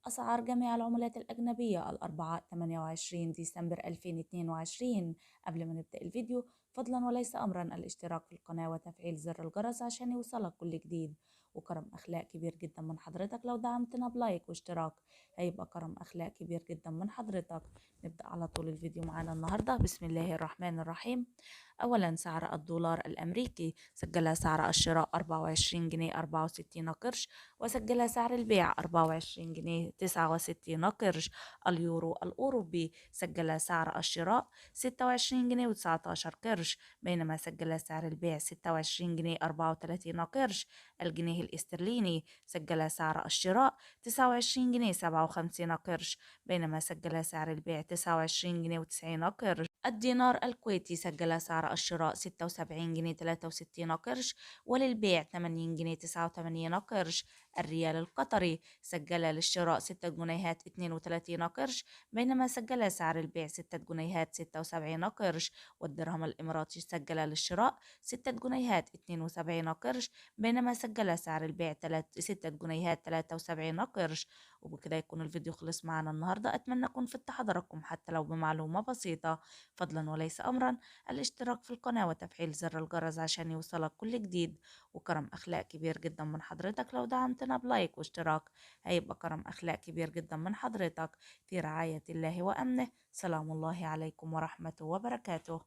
أسعار جميع العملات الأجنبية الأربعاء 28 ديسمبر 2022. قبل ما نبدأ الفيديو، فضلا وليس أمرا الاشتراك في القناة وتفعيل زر الجرس عشان يوصلك كل جديد. وكرم أخلاق كبير جدا من حضرتك لو دعمتنا بلايك واشتراك، هيبقى كرم أخلاق كبير جدا من حضرتك. نبدأ على طول الفيديو معانا النهاردة. بسم الله الرحمن الرحيم. أولا، سعر الدولار الأمريكي سجل سعر الشراء 24 جنيه 64 قرش، وسجل سعر البيع 24 جنيه 69 قرش. اليورو الأوروبي سجل سعر الشراء 26 جنيه و19 قرش، بينما سجل سعر البيع 26 جنيه 34 قرش. الجنيه الاسترليني سجل سعر الشراء 29 جنيه 57 قرش، بينما سجل سعر البيع 29 جنيه و90 قرش. الدينار الكويتي سجل سعر الشراء 76 جنيه 63 قرش، وللبيع 80 جنيه 89 قرش. الريال القطري سجل للشراء 6 جنيهات 32 قرش، بينما سجل سعر البيع 6 جنيهات 76 قرش. والدرهم الإماراتي سجل للشراء 6 جنيهات 72 قرش، بينما سجل سعر البيع 6 جنيهات 73 قرش. وبكده يكون الفيديو خلص معنا النهاردة. أتمنى أكون فدت حضراتكم حتى لو بمعلومة بسيطة. فضلا وليس أمرا الاشتراك في القناة وتفعيل زر الجرس عشان يوصلك كل جديد. وكرم أخلاق كبير جدا من حضرتك لو دعمتنا بلايك واشتراك، هيبقى كرم أخلاق كبير جدا من حضرتك. في رعاية الله وأمنه. سلام الله عليكم ورحمته وبركاته.